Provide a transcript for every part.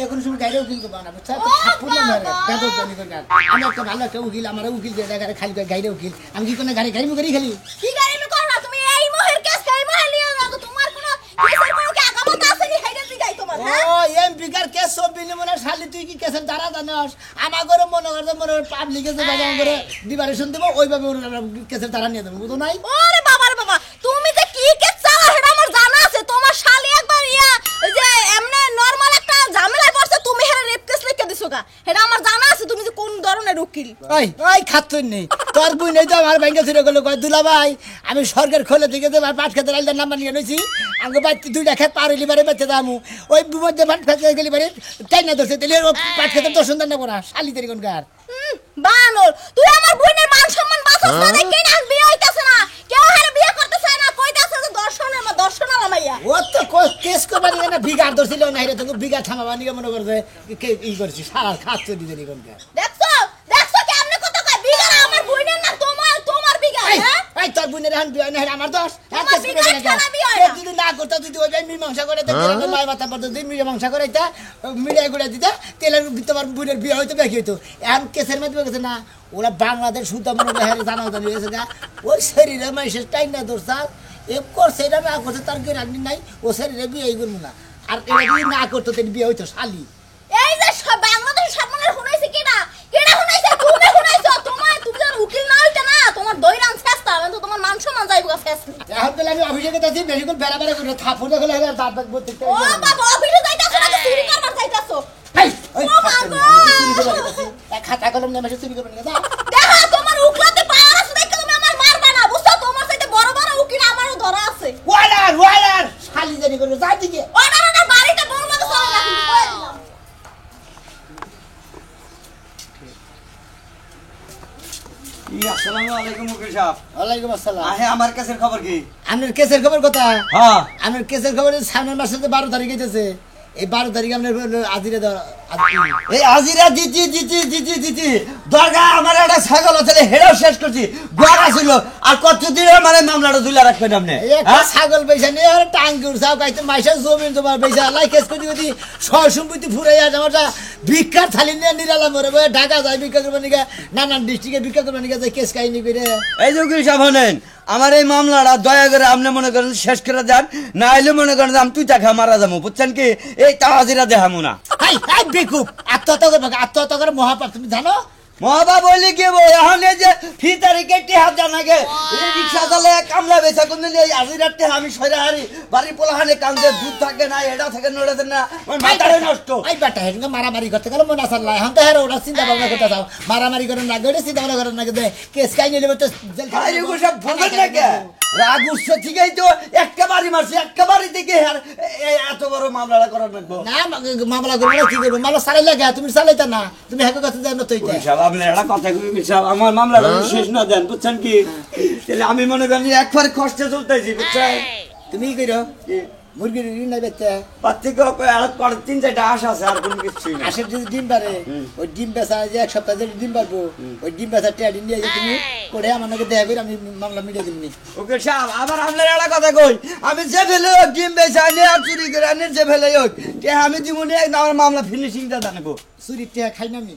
যে কোনো সময় গাড়ি উকিল করবো না বুঝছো আমি একটা ভালো একটা উকিল আমার উকিল যে জায়গায় খালি গাড়ি উকিল আমি কি কোনো গাড়ি গাড়ি গাড়ি খালি কি গাড়ি মে করো তুমি এই মোহের কেস এই মোহে নিয়ে যাও তোমার কোনো কেসের কোনো কি আগামত আছে নি হেডে দিগাই তোমার হ্যাঁ ও এমপি কার কেস সব বিলে মনে শালি তুই কি কেসের দ্বারা জানাস আমার ঘরে মনে করতে মনে পাবলিকে যে গাড়ি করে ডিবারেশন দেব ওইভাবে ওরা কেসের দ্বারা নিয়ে দেব বুঝো নাই ওরে বাবার বাবা তুমি যে কি কেস চাও হেডা আমার জানা আছে তোমার শালি একবার ইয়া যে এমনে নরমাল একটা ঝামেলায় পড়ছে তুমি হেডা রেপ কেস লিখে দিছো গা হেডা আমার জানা আছে তুমি যে কোন ধরনের উকিল ওই ওই খাচ্ছই নেই তোর বই নেই তো আমার ব্যাংকে ছিল গেল কয় দুলা ভাই আমি সরকার খোলে দিকে যে পাট খেতে রাইলার নাম্বার নিয়ে নিয়েছি আগে বাড়তে দুইটা খেত পারিলি বারে বেঁচে দামু ওই মধ্যে পাট খেতে গেলি বারে তাই না ধরছে তাহলে পাট খেতে দর্শন দেন না করা শালি তেরি কোনকার বানর তুই আমার বোনের মান সম্মান বাঁচাস না দেখি না বিয়ে হইতাছে না কেউ হারে বিয়ে করতে চায় না কইতাছে যে দর্শনের মাইয়া ও তো কেস করবানি না বিগার ধরছিল না রে তুমি বিগার থামাবানি মনে করছে কে ই করছি সারা খাচ্ছে দিদি কোনকার দেখছো কেমনে কত কয় বিগার আমার বোনের না তোমার বিগার হ্যাঁ এই তোর বোনের এখন বিয়ে না আমার দোষ তোমার বিগার ছাড়া বিয়ে হয় না যদি না করতে তুই ওই মীমাংসা করে দে মাই মাথা পড়তে তুই মীমাংসা করে এটা মিডিয়া গুড়া দিতে তেলের তোমার বোনের বিয়ে হইতো বাকি হইতো এখন কেসের মাধ্যমে গেছে না ওরা বাংলাদেশ শুদ্ধ মনে হয় জানা হয়েছে না ওই শরীরে মাইসের টাইম না দোষাল এ করছে এটা না করছে তার কি রাখনি নাই ও শরীরে বিয়ে করবো না আর এটা যদি না করতো তাহলে বিয়ে হইতো শালি এই যে বাংলাদেশ সামনে শুনাইছে কেডা শুনাইছে তুমি শুনাইছো তুমি যখন উকিল না হইতা না তোমার দইরান ফেস্তা আমি তো তোমার মান সম্মান যাইবো ফেস্তা এখন তো আমি অফিসে গেছি বেশি করে বেলা বেলা করে থাপড় দেখলে দাঁত দাঁত বলতে ও বাবা অফিসে যাইতাছো না চুরি করবার যাইতাছো এই ওই ও বাবা চুরি করবার যাইতাছি এক খাতা কলম নিয়ে এসে চুরি করবেন না দেখো তোমার উকিলতে পাওয়ার আছে দেখো তুমি আমার মারবা না বুঝছো তোমার সাথে বড় বড় উকিল আমারও ধরা আছে ওয়ালার শালি জানি করে যাই দিকে ওটা বাড়িতে বড় মতো চলে না কিন্তু কই দিলাম আসসালামু আলাইকুম উকিল সাহেব। ওয়ালাইকুম আসসালাম আহে আমার কাছের খবর কি? আপনার কেসের খবর কথা হ্যাঁ আপনার কেসের খবর সামনের মাসে 12 তারিখ হইতেছে এই 12 তারিখ আপনার আজিরে এই আজিরা জিজি দরগা আমার একটা ছাগল আছে হেডাও শেষ করছি গোড়া ছিল আর কতদিন মানে মামলাটা দুলা রাখবেন আপনি ছাগল পয়সা নিয়ে আর টাঙ্কি উঠছাও কাইতে মাইসা জমি তোমার পয়সা লাই কেস করে যদি সয় সম্পত্তি ফুরাই আছে আমার ভিক্ষার থালি নিয়ে নিরালা মরে ঢাকা যায় ভিক্ষা করবে নিকা নানান ডিস্ট্রিক্টে ভিক্ষা করবে নিকা কেস কাহিনী করে এই যে উকিল সাহেব হলেন আমার এই মামলাটা দয়া করে আপনি মনে করেন শেষ করে দেন না হলে মনে করেন আমি তুই টাকা মারা যাবো বুঝছেন কি এই তা হাজিরা দেখামো না বেকুব আত্মহত্যা করে মহাপাপ তুমি জানো মহাবা বলি কি এখন এই যে ফি তারিখে টিহাত জানাকে রিক্সা চালে কামলা বেচা কোন এই আজিরার টিহা আমি সরে হারি বাড়ি পোলাহানে কান্দে দুধ থাকে না এটা থাকে নড়ে না মাথায় নষ্ট এই বেটা হেনকে মারামারি করতে গেলে মনে আসল লাই এখন তো হের ওরা চিন্তা ভাবনা করতে যাও মারামারি করে না গড়ে চিন্তা ভাবনা করে না দে কেস কাই নিলে তো জেল খাই এগো সব ভুলবেন না কে রাগ উঠছে ঠিকই তো একটা বাড়ি মারছে একটা বাড়ি থেকে এত বড় মামলাটা করার লাগবো না মামলা করবে না কি করবে মামলা চালাই লাগে তুমি চালাইতা না তুমি হেকে কথা দেন না তুই আপনি একটা কথা কই সাহেব আমার মামলাটা শেষ না দেন বুঝছেন কি তাহলে আমি মনে করি একবার কষ্টে চলতেছি বুঝছেন তুমি কি করো মুরগির নাই বেচতে প্রত্যেকে আর 3-4টা আশ আছে আর কোনো কিছু না আসে যদি ডিম পারে ওই ডিম বেচা যে এক সপ্তাহ ধরে ডিম পারবো ওই ডিম বেচা টেডি নিয়ে তুমি করে আমার নাকি দেখা করে আমি মামলা মিটিয়ে দিবনি ওকে সাহেব আবার আপনার একটা কথা কই আমি যে ফেলে ডিম বেচা নিয়ে আর চুরি করে আনি যে ফেলে হোক আমি জীবনে আমার মামলা ফিনিশিংটা জানাবো চুরি টেয়া খাই না আমি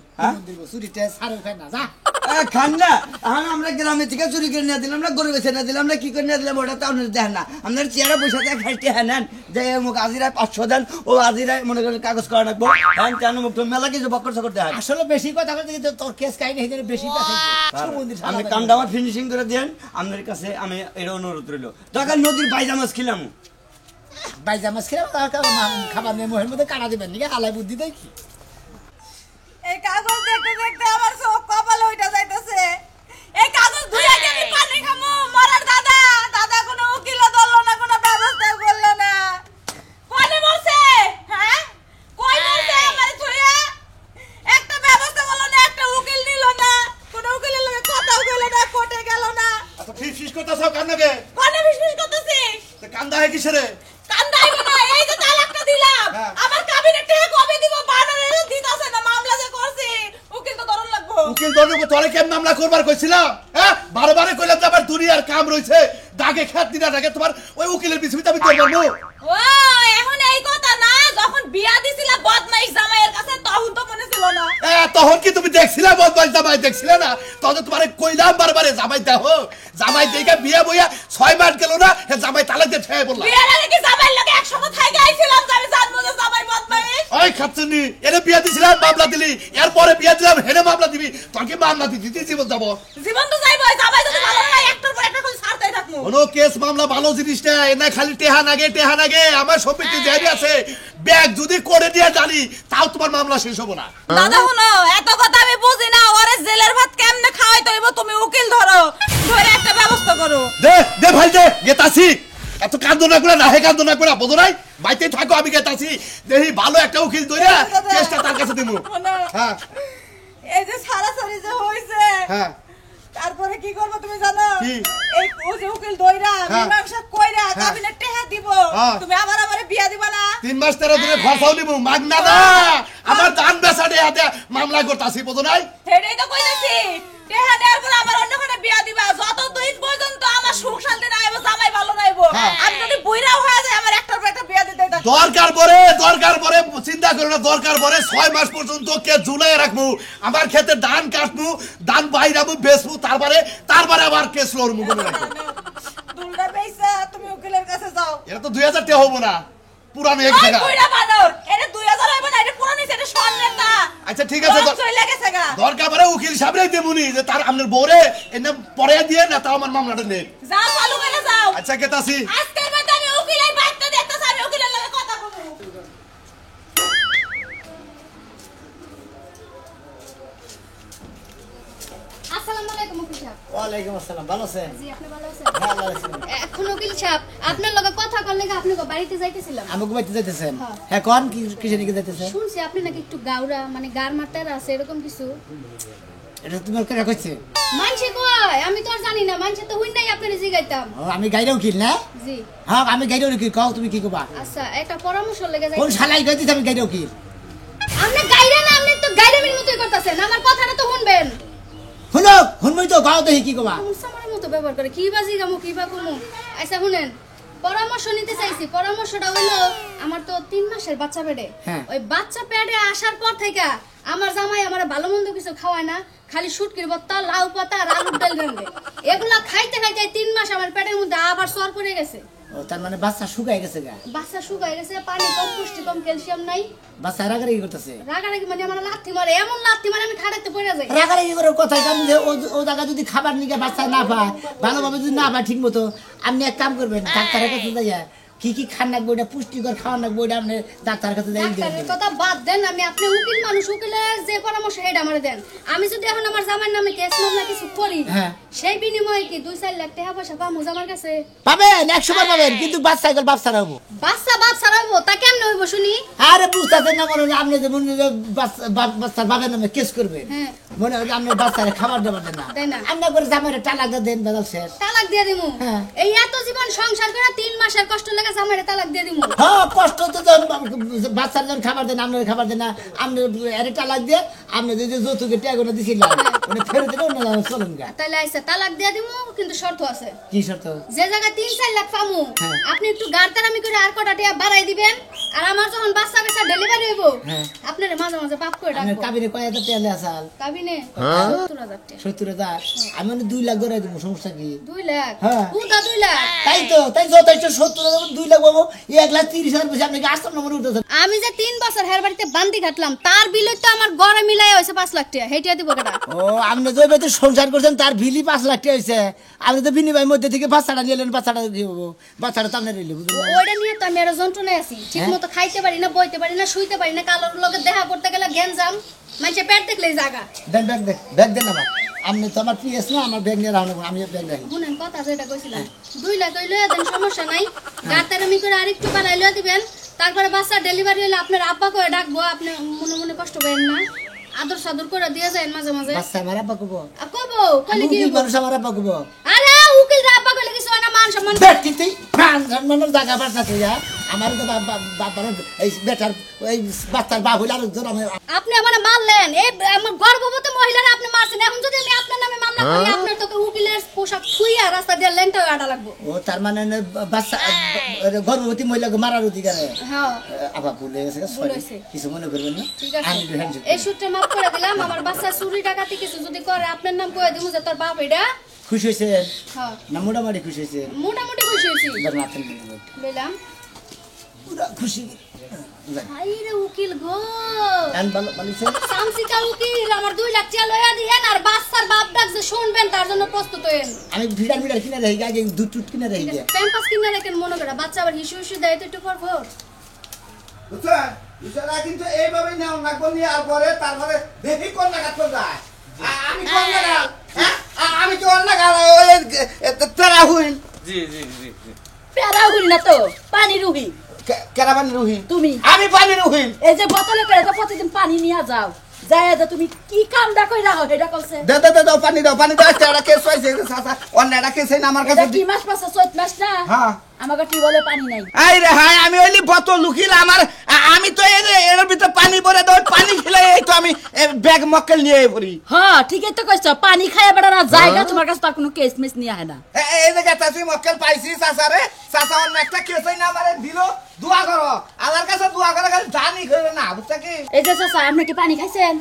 চুরি টেয়া সারেও খাই না যা খান না এখন আমরা গ্রামে থেকে চুরি করে নিয়ে দিলাম না গরু বেছে নিয়ে দিলাম না কি করে নিয়ে দিলাম ওটা তো আপনার দেখেন না আপনার চেয়ারে বসে থাকে খাইতে হ্যাঁ নেন যে মুখ আজিরায় 500 দেন ও আজিরায় মনে করেন কাগজ করা রাখবো হ্যাঁ কেন মুখ মেলা কিছু বকর সকর দেয় আসলে বেশি কথা বলতে কিন্তু তোর কেস কাহিনী হয়ে বেশি আমি কামটা আমার ফিনিশিং করে দেন আপনার কাছে আমি এটা অনুরোধ রইল দরকার নদীর বাইজা মাছ খেলাম বাইজা মাছ খেলাম খাবার নিয়ে মোহের মধ্যে কাটা দিবেন নাকি আলাই বুদ্ধি দেয় কি এই কাগজ দেখতে দেখতে আমার সব কপাল ওইটা যাইতেছে এই কাগজ ধুইয়া আমি পানি খামু মরার দাদা কোনো উকিল ধরলো না কোনো ব্যবস্থা করলো না কোনে বলছে হ্যাঁ কই বলছে আমার ধুইয়া একটা ব্যবস্থা করলো না একটা উকিল নিল না কোনো উকিলের লগে কথাও কইলো না কোর্টে গেল না আচ্ছা ফিস করতেছাও কান নাকি কোনে ফিস করতেছিস তে কান্দা হয় কিসেরে কান্দাইবো না এই যে তালাকটা দিলাম আমার কাবিনেট থেকে কবে দিব বানারে দিতাছে না মামলা যে করছি উকিল তো ধরন লাগবো উকিল ধরবো তোরে কেন মামলা করবার কইছিলাম হ্যাঁ বারে কইলাম যে আবার দুনিয়ার কাম রইছে দাগে খেত দিনা থাকে তোমার ওই উকিলের পিছনে আমি করব না ও এখন এই কথা না, যখন বিয়া দিছিলা বদমাইশ জামাইয়ের কাছে তখন তো মনে ছিল না। তখন কি তুমি দেখছিলে বদমাইশ জামাই দেখছিলে না? তখন তোমার কইলাম বারবারে জামাই দেখো, জামাই দেখে বিয়ে বইয়া 6 মাস গেল না, হে জামাই তালাক দিয়ে ঠেয়ে বললাম। বিয়ার আগে কি জামাইয়ের লগে একসাথে থাইকে আইছিলাম যে আমি জানবো যে জামাই বদমাইশ? ওই খাচ্ছনি এনে বিয়ে দিছিলাম মামলা দিলি, এরপরে বিয়ে দিলাম হেনে মামলা দিবি, তোর কি মামলা দিতে জীবন যাবো? জীবন তো যাইবো, জামাই যদি ভালো না একটার পর একটা করে ছাড়তেই থাকবো। কোনো কেস মামলা ভালো জিনিস না, এনে খালি টেহা নাগে আমার সম্পত্তি জারি আছে, ব্যাগ যদি করে দিয়ে জানি তাও তোমার মামলা শেষ হবো না। দাদা শুনো, এত কথা আমি বুঝি না, ওরে জেলের ভাত কেমনে খাওয়াইতে হইব তুমি উকিল ধরো, ধরে একটা ব্যবস্থা করো। দে ভাই দে, গেতাছি। এত কান্দনা করে না, হে কান্দনা করে বোঝো নাই, বাইতে থাকো, আমি গেতাছি। দেখি ভালো একটা উকিল ধরে কেসটা তার কাছে দেবো। হ্যাঁ এই যে সারাসারি যে হইছে, হ্যাঁ তারপরে কি করবো তুমি জানো? কি? এই ও যে উকিল দইরা হ্যাঁ। মীমাংসা কইরা হ্যাঁ। কাবিনে টেহা দিব, হ্যাঁ। তুমি আবার আমারে বিয়া দিবা না? 3 মাস 13 দিনে খরচাও নিবো, মাগনা না, আমার দান বেচাটে হাতে মামলা করতাছি, বোঝো নাই? হেডেই তো কইতাছি, টেহা দেওয়ার পর আবার অন্যখানে বিয়া দিবা, যতদিন পর্যন্ত আমার সুখ শান্তি না আইবো, জামাই ভালো নাইবো। হ্যাঁ। আমি যদি বুইরা হয়ে যায় আমার একটার পর একটা বিয়া দিতে থাকবো। দরকার পরে চিন্তা করো না, দরকার পরে 6 মাস পর্যন্ত কে ঝুলাই রাখবো, আমার ক্ষেতে ধান কাটবো, ধান বাইরাবো, বেচবো, তারপরে আবার কেস লড়বো। মনে রাখো, দুলটা বেইসা তুমি উকিলের কাছে যাও। এটা তো 2000 টাকা হবো না, পুরানো এক ওই টাকা। বুইড়া বানর, এটা 2000 হইবো না, এটা পুরানি, এটা স্বর্ণের না। আচ্ছা ঠিক আছে, রং চইলা গেছে গা। দরকার পরে উকিল সাহেবরাই দেবুনি যে তার আপনার বউরে এনে পরে দিয়ে না, তাও আমার মামলাটা নেই। যাও চালু করে যাও। আচ্ছা কেতাছি। আজকের মধ্যে আমি উকিলের বাইকটা দেখতেছি, আমি উকিলের লগে কথা বলবো। আসসালামু আলাইকুম উকিল সাহেব। ওয়ালাইকুম আসসালাম, ভালো আছেন? জি, আপনি ভালো আছেন? হ্যাঁ, ভালো আছি। এখন উকিল সাহেব, আপনার লগে কথা কর লাগা আপনাকে বাড়িতে যাইতেছিলাম। আমি ঘুমাইতে যাইতেছেন? হ্যাঁ। হ্যাঁ, কোন কিসে নিয়ে যাইতেছেন? শুনছি আপনি নাকি একটু গাউরা, মানে গার মারতার আছে এরকম কিছু। এটা তোমার কেন কইছে? মানছে কয়, আমি তো আর জানি না, মানছে তো হুই নাই আপনারে জিগাইতাম। ও, আমি গাইরে উকিল না? জি। হ্যাঁ, আমি গাইরে উকিল, কও তুমি কি কবা? আচ্ছা, একটা পরামর্শ লেগে যাই। কোন শালাই কইতিস আমি গাইরে উকিল? আপনি গাইরা না, আপনি তো গাইরামির মতোই করতেছেন, আমার কথাটা তো শুনবেন। শুনো, শুনবই তো, গাও দেখি কি কবা। আমার মতো ব্যবহার করে কি বাজি গামু কি বা কমু। আচ্ছা শুনেন, পরামর্শ নিতে চাইছি। পরামর্শটা হলো, আমার তো 3 মাসের বাচ্চা পেটে। হ্যাঁ। ওই বাচ্চা পেটে আসার পর থেকে আমার জামাই আমার ভালো মন্দ কিছু খাওয়ায় না, খালি শুটকির ভর্তা, লাউ পাতা আর আলুর ডাল রান্ধে। এগুলা খাইতে খাইতে 3 মাস আমার পেটের মধ্যে আবার সর পড়ে গেছে। ও, তার মানে বাচ্চা শুকাই গেছে গা? বাচ্চা শুকায় গেছে, পানি কম, পুষ্টি কম, ক্যালসিয়াম নাই। বাচ্চা রাগারাগি করতেছে? রাগারাগি মানে আমার লাথি মারে, এমন লাথি মারে আমি খাটাতে পড়ে যাই। রাগারাগি করে কথা কারণ যে ও জায়গা যদি খাবার নিয়ে বাচ্চা না পায়, ভালোভাবে যদি না পায় ঠিক মতো, আপনি এক কাম করবেন, ডাক্তারের কাছে যাইয়া কি খান রাখবো, এটা পুষ্টিকর খাওয়ান রাখবো, এটা আপনি ডাক্তারের কাছে যাই ডাক্তারের কথা বাদ দেন, আমি আপনি উকিল মানুষ, উকিলের যে পরামর্শ এটা আমারে দেন। আমি যদি এখন আমার জামাইয়ের নামে কেস মামলা কিছু করি, হ্যাঁ। সেই বিনিময়ে কি 2-4 লাখ টাকা পয়সা পাবো জামার কাছে? পাবেন, 100 বার পাবেন, কিন্তু বাচ্চা গেল বাচ্চা রাখবো। বাচ্চা বাপ ছাড়াবো, তা কেমনে হইব শুনি? আরে বুঝতেছেন না, মনে হয় আপনি যে মনে হয় বাচ্চার বাবার নামে কেস করবেন, হ্যাঁ। মনে হয় আপনার বাচ্চারে খাবার দাবার দেন না, দেয় না। আপনার করে জামাইরে তালাক দেন, বেদাল শেষ। তালাক দিয়ে দিমু? হ্যাঁ। এই এত জীবন সংসার করে 3 মাসের কষ্ট লেগে জামাইরে তালাক দিয়ে দিমু? হ্যাঁ, কষ্ট তো যখন বাচ্চার যখন খাবার দেন, আপনার খাবার দেন না, আপনি এর তালাক দিয়ে আপনি যদি যৌতুকে ট্যাগনে দিছিলেন, মানে ফেরত দিলে অন্য জায়গায় চলেন গা। তাইলে আইসা তালাক দিয়ে দিমু, কিন্তু শর্ত আছে। কি শর্ত? যে জায়গায় 3-4 লাখ পামু, হ্যাঁ। আপনি একটু গাড়তারামি করে আর কটা টাকা বাড়াই দিবেন, আর আমার যখন বাচ্চা কাচ্চা ডেলিভারি হইব, হ্যাঁ। আপনার মাঝে মাঝে পাপ করে আপনার ডাকবো। কাবিনে কয় হাজার টাকা আসাল? কাবিনে 70,000 টাকা। 70,000? আমি মানে 2 লাখ ধরে দেবো, সমস্যা কি? 2 লাখ? হ্যাঁ। উদা 2 লাখ? তাই তো, তাই যথেষ্ট 70,000, 2 লাখ পাবো, 1,30,000 বেশি আপনাকে আসতাম না মনে উঠতেছে। আমি যে 3 বছর হের বাড়িতে বান্দি কাটলাম, তার বিল তো আমার গড়ে মিলাই হইছে 5 লাখ টাকা। হেইটা দিব কেডা? ও, আপনি যে বেতে সংসার করছেন তার বিলি 5 লাখ টাকা হয়েছে, আপনি তো বিনিময় মধ্যে থেকে বাচ্চাটা নিলেন, বাচ্চাটা কি হবো? বাচ্চাটা তো আপনার রইল, বুঝলেন না? ওইটা নিয়ে তো আমি আরো যন্ত্রণায় আছি। ঠিক মতো খাইতে পারি না, বইতে পারি না, শুইতে পারি না, কালোর লগে দেখা করতে গেলে গ্যাঞ্জাম, মানুষে পেট দেখলেই জাগা। দেন ব্যাগ দেন আমার, আপনি তো আমার পিএস না, আমার ব্যাগ নিয়ে রাখুন, আমি ব্যাগ রাখি। শুনেন কথা যেটা কইছিলাম, 2 লাখ হইলে দেন, সমস্যা নাই। গাতারামি করে আরেকটু বাড়াই লইয়া দিবেন, তারপরে বাচ্চা ডেলিভারি হলে আপনার আব্বা করে ডাকবো, আপনি মনে মনে কষ্ট করেন না, আদর সাদর করে দিয়ে যায় মাঝে মাঝে। বাচ্চা আমার আব্বা কব, কবো কইলে কি হইবো? মানুষ আমার আব্বা কব। আরে উকিল রা আব্বা কইলে কিছু হয় না, মান সম্মান। ব্যক্তিতেই মান সম্মানের জায়গা বাড়তে যা, আমার তো বাবার এই বেটার এই বাচ্চার বাপ হইলে আরেকজন আমি। আপনি আমারে মারলেন, এই আমার গর্ভবতী মহিলারা আপনি মারছেন। এখন যদি আমি আপনার নামে মামলা করি, আপনার তো উকিলের পোশাক থুইয়া রাস্তা দিয়ে লেনটা আটা লাগবো। ও তার মানে বাচ্চা গর্ভবতী মহিলাকে মারার অধিকারে হ্যাঁ আবার ভুলে গেছে ভুল সরি হয়েছে। কিছু মনে করবেন না ঠিক আছে আমি একটু handshake এই সূত্রে মাফ করে দিলাম। আমার বাচ্চা চুরি ডাকাতি কিছু যদি করে আপনার নাম কয়ে দিব যে তোর বাপ এটা। খুশি হয়েছে হ্যাঁ না মোটামুটি খুশি হয়েছে মোটামুটি খুশি হয়েছি ধরেন আপনি বললাম। পুরা খুশি আইরে উকিল গো গান ভালো ভালোছে সামসিকা উকিল আমার 2 লাখ টাকা লয়া দিয়েন আর বাচ্চার বাপ ডাক যে শুনবেন তার জন্য প্রস্তুত হয়েন। আমি ভিড়া ভিড়া কিনে রাখি আগে দুধ টুট কিনে রাখি প্যাম্পাস কিনে রাখেন মনে করে বাচ্চা আবার হিসু হিসু দেয় তো একটু পর পর। বুঝছেন বিষয়টা কিন্তু এইভাবে নেওয়া লাগবো নিয়ে আর পরে তারপরে দেখি কোন জায়গা চলে যায় আমি কোন জায়গা আমি কি অন্য জায়গা তেরা হুইন জি জি জি জি। প্যারা হইল না তো পানি রুহি কেরাবানি রুহিন তুমি আমি পানি রুহিন এই যে বোতলে করে তো প্রতিদিন পানি নিয়ে যাও যায় যে তুমি কি কামটা কইরা হো এটা কইছে দাও পানি দাও আজকে একটা কেস হয়েছে চাচা অন্য একটা কেস না আমার কাছে এটা কি মাস পাছে চৈত মাস না হ্যাঁ আমাকে টিউবওয়েলে পানি নাই আই রে হাই আমি ওইলি বোতল লুকিল আমার আমি তো এর ভিতরে পানি ভরে দাও পানি খেলে এই তো আমি ব্যাগ মক্কেল নিয়ে পড়ি হ্যাঁ ঠিকই তো কইছো পানি খায় বেড়া জায়গা তোমার কাছে তার কোনো কেস মিস নিয়ে হয় না এই যে গেতাছি মক্কেল পাইছি চাচা রে চাচা অন্য একটা কেস না আমারে দিল দোয়া করো আল্লাহর কাছে দোয়া করে খালি জানি করে না বুঝছ কি এই যে চাচা আপনি কি পানি খাইছেন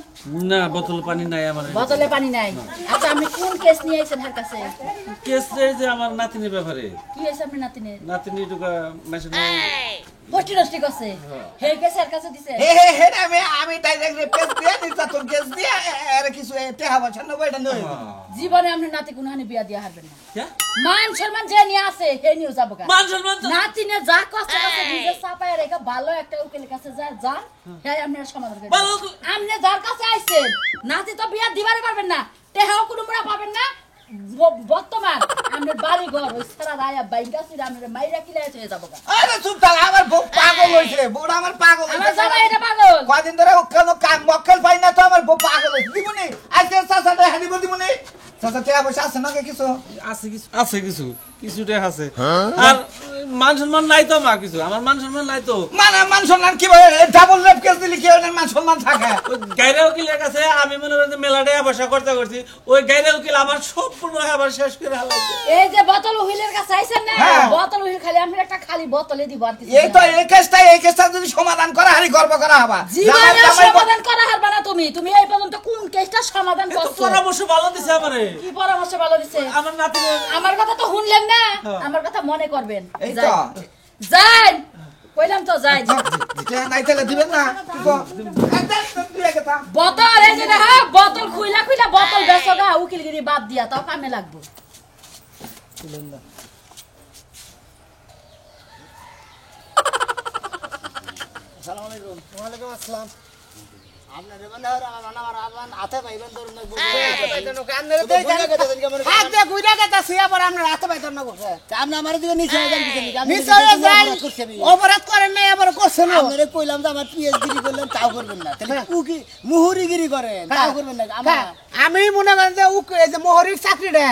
না বোতল পানি নাই আমার বোতলে পানি নাই আচ্ছা আপনি কোন কেস নিয়ে আইছেন হার কাছে কেস যে আমার নাতিনের ব্যাপারে কি হইছে আপনি নাতিনের নাতিনি টুকা মেশিনে পোস্টি নষ্টি করছে হে কেস হার কাছে দিছে হে আমি ডাইরেক্ট কেস দিয়ে নিতা তোর কেস দিয়ে এর কিছু টেহা বছর নয় এটা নয় জীবনে আপনি নাতি কোনখানে বিয়া দিয়া হারবেন না কে? মান সম্মান যে নিয়ে আছে হে নিয়ে যাবো গা মান সম্মান তো নাতিনে যা কষ্ট করছে নিজে চাপায় রেখে ভালো একটা উকিলের কাছে যা যান হ্যাঁ আপনারা সমাধান করে ভালো দিবেন। আপনি যার কাছে আইছেন নাতি তো বিয়া দিবারে পারবেন না টেহাও কোনো মুড়া পাবেন না বর্তমান আপনার বাড়ি ঘর ওই সারা রায়া বাইঙ্গা সিরা আপনার মাইরা কিলাই হয়ে যাবো গা আরে চুপ থাক আমার বউ পাগল হইছে বউটা আমার পাগল আমার জামাই এটা পাগল কদিন ধরে কেন কাম মক্কেল পাই না তো আমার বউ পাগল হইছে দিবনি আজকে চাচাটা হানি বল দিবনি চাচা টেহা পয়সা আছে না কিছু আছে কিছু কিছুটা আছে আর মান সম্মান নাই তো মা কিছু আমার মান সম্মান নাই তো মান সম্মান কি ভাবে ডাবল রেপ কেস দিলি কি ওর মান সম্মান থাকে ওই গাইরা উকিলের কাছে আমি মনে করি মেলাটা ব্যবসা করছি ওই গাইরা উকিল আমার সম্পূর্ণ আবার শেষ করে হালাইছে এই যে বোতল উহিলের কাছে আইছেন না হ্যাঁ। বোতল উহিল খালি আমরা একটা খালি বোতলে দিব আর কিছু এই তো এই কেসটা যদি সমাধান করা হারি গর্ব করা হবা জীবনে সমাধান করা হারবা না তুমি এই পর্যন্ত কোন কেসটা সমাধান তো করছো পরামর্শ ভালো দিছে আমারে কি পরামর্শ ভালো দিছে আমার নাতিনের আমার কথা তো শুনলেন না আমার কথা মনে করবেন এই তো যাই কইলাম তো যাই নাই তাহলে দিবেন না বোতল এই যে দেখা বোতল খুইলা বোতল বেচগা উকিলগিরি বাদ দিয়া তাও কামে লাগবো আসসালামু আলাইকুম ওয়ালাইকুম আসসালাম আপনারে মানে আমার আবান হাতে পাইবেন ধরুন না হাত দিয়ে গুইরা গেতাছি আবার আমরা হাতে পাইতাম না বসে আপনি আমার দিকে নিচে হয়ে যান নিচে যাই অপরাধ করেন নাই আবার করছেন আপনারে কইলাম যে আমার পিএইচডি করলেন তাও করবেন না তাহলে উকি মুহুরিগিরি করেন তাও করবেন না আমি মনে করেন যে এই যে মোহরির চাকরিটা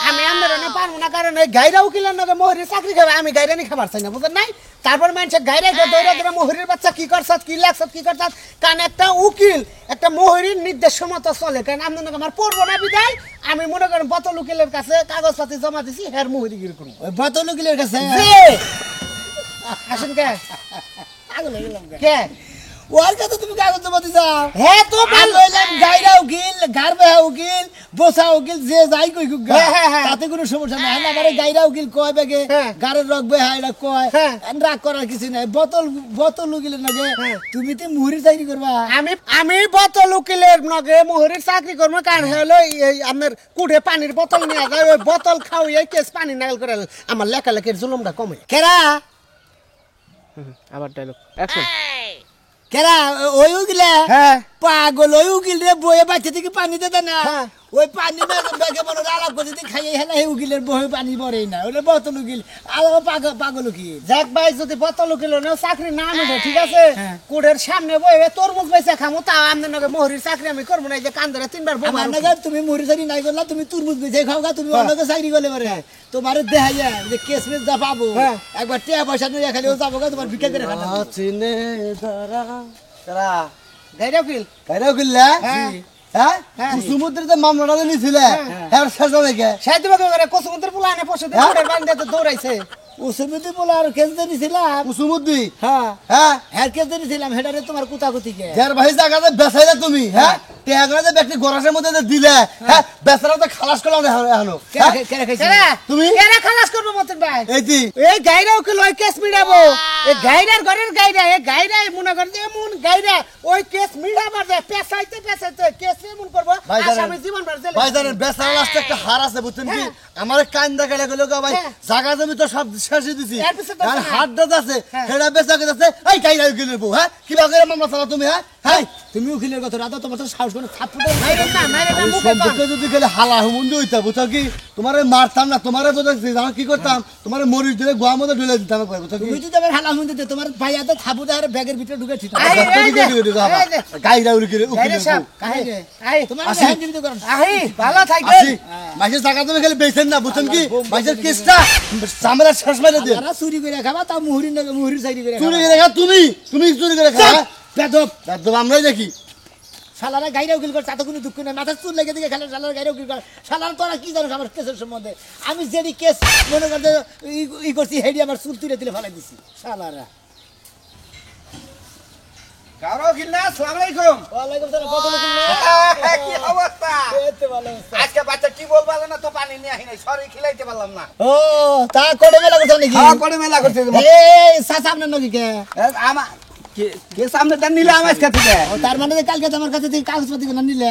আমি আমার না পারবো না কারণ এই গাইরা উকিলের নাকি মোহরির চাকরি খাবে আমি গাইরা নি খাবার চাই না বুঝলেন নাই তারপর মানুষ গাইরা দৌড়া দৌড়া মোহরির বাচ্চা কি করছ কি লাগছ কি করছ কারণ একটা উকিল একটা মোহরির নির্দেশ মতো চলে কারণ আমি আমার পড়বো না বিদায় আমি মনে করেন বোতল উকিলের কাছে কাগজপাতি জমা দিছি হের মোহরিগিরি করবো ওই বোতল উকিলের কাছে আসেন কে পাগল হয়ে গেলাম কে ওর কাছে তুমি কাগজ জমা দিছাও হ্যাঁ তো ভালো হইলাম গাইরা উকিল গারবে উকিল বসা উকিল যে যাই কই গুগা তাতে কোনো সমস্যা নাই না আমারে গাইরা উকিল কয় বেগে গারের রগবে হাইরা কয় রাগ করার কিছু নাই বোতল উকিলের নাকি তুমি তো মুহুরি চাকরি করবা আমি বোতল উকিলের নগে মোহরির চাকরি করবো কারণ হলো এই আমার কুড়ে পানির বোতল নিয়ে যায় ওই বোতল খাও এই কেস পানি নাগাল করে আমার লেখালেখির জুলুমটা কমে কেরা আবার ডায়লগ অ্যাকশন কেরা ওই উকিলে হ্যাঁ পাগল ওই উকিল রে বয়ে বাচ্চা থেকে পানি দেবে না ওই পানি ব্যাগে মনে আলাপ করে যদি খাইয়ে হেলা এই উকিলের বহে পানি পড়েই না ওটা বোতল উকিল আর পাগল উকিল যাক ভাই যদি বোতল উকিল চাকরি না মিলে ঠিক আছে কুড়ের সামনে বইবে তরমুজ বেচা খামো তাও আমাদের নগে মোহরির চাকরি আমি করবো না এই যে কান্দরে 3 বার আমার নাগাদ তুমি মুড়ি সারি নাই করলা তুমি তুরমুজ বেচে খাও গা তুমি অন্যকে চাকরি করলে পারে তোমার দেখা যায় যে কেস মেস যা পাবো একবার টিয়া পয়সা নিয়ে খালি ও যাবো গা তোমার ভিক্ষা করে খাওয়া চিনে ধরা তারা গাইরা উকিল কাইরা উকিল না হ্যাঁ হ্যাঁ। সমুদ্রে মামলাটা যে নিছিলে হ্যাঁ শেষ হবে কে সেই তোমাকে করে কসমুদ্রের পোলা আনে পরশু দিন হ্যাঁ? বান্ধে দৌড়াইছে উসুমুদ্দি পোলা আর কেসে নিছিলাম কুসুমুদ্দি হ্যাঁ হ্যাঁ হ্যাঁ কেসে নিছিলাম হেডারে তোমার কুতাকুতিকে যার ভাই জায়গাতে বেচাইলে তুমি হ্যাঁ টেয়াগরা যে ব্যক্তি গরাসের মধ্যে যে দিলে হ্যাঁ বেচারা তো খালাস করলাম হলো কেরা খাইছে তুমি কেরা খালাস করবো মতন ভাই এই যে এই গাইরা ওকে লয় কেস মিড়াবো এই গাইরার ঘরের গাইরা এই গাইরা মনে করে যে এমন গাইরা ওই কেস মিড়াবার যায় পেছাইতে কেস এমন করবো ভাই জানেন- আসামি জীবন ভর জেলে ভাই জানেন বেচারা লাস্টে একটা হার আছে বুঝছেন কি আমার কান দেখা গেল ভাই হ্যাঁ। জায়গা জমি তো সব শেষে দিছি এর পিছে তো আর আছে না। হাত দাঁত আছে হ্যাঁ। সেটা বেচা গেছে এই কাইরা গেলে বউ হ্যাঁ কিবা করে মামলা চালা তুমি হ্যাঁ হ্যাঁ তুমি উকিলের কথা রাতো তোমার তো সাহস করে থাপ্পড় মাইরে না এই মুখে কন। সম্পর্কে যদি গেলে হালা হুমুন্দি হইতা বুঝছো কি তোমারে মারতাম না তোমারে বোঝাচ্ছি জানো কি করতাম তোমারে মরিচ দিলে গোয়া মধ্যে ঢুলে দিতাম একবার, বুঝছো কি তুমি যদি আমার হালা হুঁতে তোমার ভাইয়া তো থাবু দেয় ব্যাগের ভিতরে ঢুকে ছিল গাইরা উড়ি করে উকিলের বউ। তোমার আসি। হ্যান্ডিল তো করেন ভালো থাকবে আসি মাসের টাকা তুমি খালি বেচেন না বুঝছেন কি মাসের কেসটা চামড়া শেষ মেরে দিয়ে তারা চুরি করে খাবা তা মুহুরির নাকি মুহুরির চাকরি করে চুরি খাবা। করে খা তুমি চুরি করে খা বেদব একদম আমরাই দেখি শালারা গাইরা উকিল করে তাতে কোনো দুঃখ নেই মাথা চুল লেগে দিকে খেলে শালারা গাইরা উকিল করে শালারা তোরা কি জানো আমার কেসের সম্বন্ধে আমি যেটি কেস মনে করতে ই করছি হেডি আমার চুল তুলে তুলে ফেলাই দিছি শালারা কারো কিনা আসসালামু আলাইকুম ওয়ালাইকুম সালাম কত লোক কি অবস্থা এতে ভালো অবস্থা। আজকে বাচ্চা কি বলবা না তো পানি নিয়ে আহি নাই সরি খিলাইতে পারলাম না ও তা করে মেলা করছো নাকি খাওয়া করে মেলা করছে এই সাসা আপনার নাকি কে আমার কে সামনে দেন নিলে আমার কাছে থেকে ও তার মানে যে কালকে তো আমার কাছে থেকে কাগজপত্র না নিলে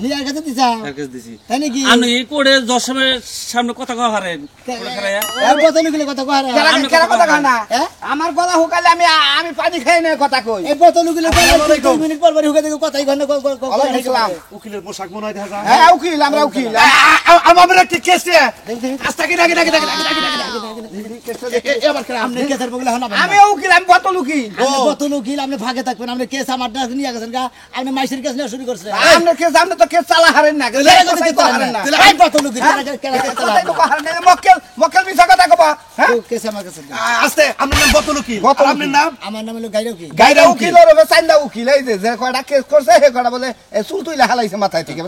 নিয়ার কাছে দিছা তাই নাকি আমি এই করে দশমের সামনে কথা কওয়া হারেন আর কত লোকের কথা কয় রে? কেন কথা কয় না হ্যাঁ? আমার গলা হুকালে আমি পানি খাই না কথা কই এই কত লোকের কথা 2 মিনিট পর পর হুকে দেখো কথাই ঘন দেখলাম উকিলের পোশাক মনে হয় দেখা যায় হ্যাঁ উকিল আমরা উকিল আমার একটা কেস আস্তা কি নাকি আপনি কেসের বগলে হনা আমি উকিল আমি কত উকিল কত লোকিল আপনি ভাগে থাকবেন আপনি কেস আমার ডাক নিয়ে গেছেন গা আপনি মাইসের কেস নিয়ে শুরু করছেন আমরা কেস আমরা তো কেস চালা হারেন না হারেন না এই কত লোকিল কথাই তো হারেন না মক্কেল মিছা কথা কবা হ্যাঁ কেস আমার কাছে দাও। আস্তে আপনার নাম বতল উকিল বতল আর আপনার নাম আমার নাম হলো গাইরো কি গাইরা উকিল ওর চাইন্দা উকিল এই যে কয়টা কেস করছে হে কয়টা বলে চুল তুইলে হালাইছে মাথায় থেকে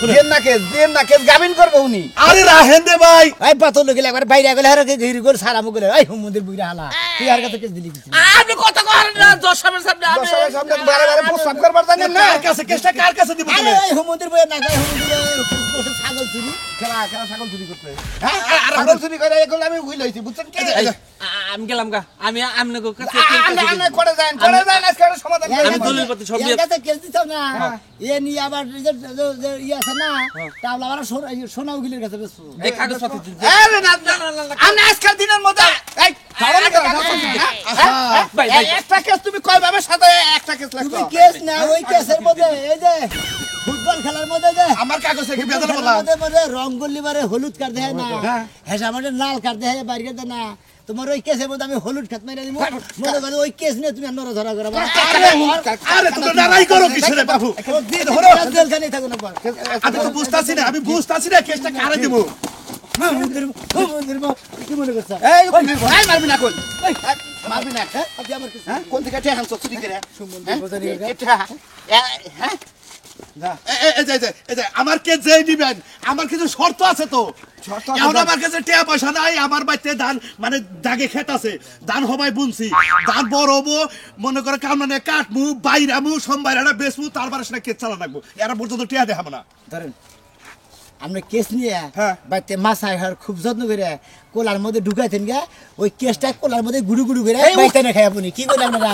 দেন না কেস গাবিন করবো উনি আরে রাহেন দে ভাই এই কত লোকিল একবার বাইরে গেলে হারে ঘিরি করে সারা মুগলে এই হুমুদের বুইরা হালা তুই আর কাছে কেস দিলি কিছু আপনি কথা কওয়া হারেন না দশমের সামনে আমি দশটার সামনে বারে প্রস্তাব করবার জানেন না কার কাছে কেসটা কার কাছে দিব আরে তুমি এই হুমুদের বইয়ের না গায় হুমুদের ছাগল চুরি খেলা ছাগল চুরি করতে হ্যাঁ ছাগল চুরি করে এগুলো আমি উইল হইছি বুঝছেন কি আমি গেলাম গা আমি আমনে কাছে আমরা করে যান আজকে একটা সমাধান করে আমি দলিল পাতি সব এর দিয়ে কাছে কেস দিতাম না এ নিয়ে আবার যে ইয়ে আছে না তাহলে আবার সোনা উকিলের কাছে বেসবো এই কাগজ পাতি দিন আরে না আমরা আজকের দিনের মধ্যে এই ধরো না ভাই, এই একটা কেস তুমি কয় ভাবে সাথে একটা কেস তুমি লাগবে কেস না ওই কেসের মধ্যে এই যে ফুটবল খেলার মধ্যে যে আমার কাগজ থেকে ফুটবল বেদনা খেলার বলা মধ্যে রং করলি বারে হলুদ কার্ড দেয় না হেসা মানে লাল কার্ড দেয় বাইরে দেয় না তোমার ওই কেসের মধ্যে আমি হলুদ খাত মেরে দিব মনে করো ওই কেস নিয়ে তুমি নড়া ধরা করো আরে তুমি লড়াই করো কিসের বাবু জেলখানে থাকো না আমি তো বুঝতাছি না আমি বুঝতাছি না কেসটা কারে দিব কি মনে করছো এই এই মারবি না কই মারবি না হ্যাঁ আপনি আমার কিছু হ্যাঁ কোন থেকে ঠেহান চুরি করে হ্যাঁ এই যে আমার কে যেই দিবেন আমার কিছু শর্ত আছে তো শর্ত এখন আমার কাছে টাকা পয়সা নাই আমার বাড়িতে ধান মানে দাগে ক্ষেত আছে ধান হবাই বুনছি ধান বড় হবো মনে করে কাম মানে কাটমু বাইরামু সোমবাইরা বেচমু তারপরে সেটা কেস চালা রাখবো এরা পর্যন্ত টিয়া দেখাবো না ধরেন আমরা কেস নিয়ে হ্যাঁ। বাড়িতে মাছায় খুব যত্ন করে কোলার মধ্যে ঢুকাইতেন গা ওই কেসটা কোলার মধ্যে গুড়ু গুড়ু করে বাইতে না খাই আপনি কি করেন আপনারা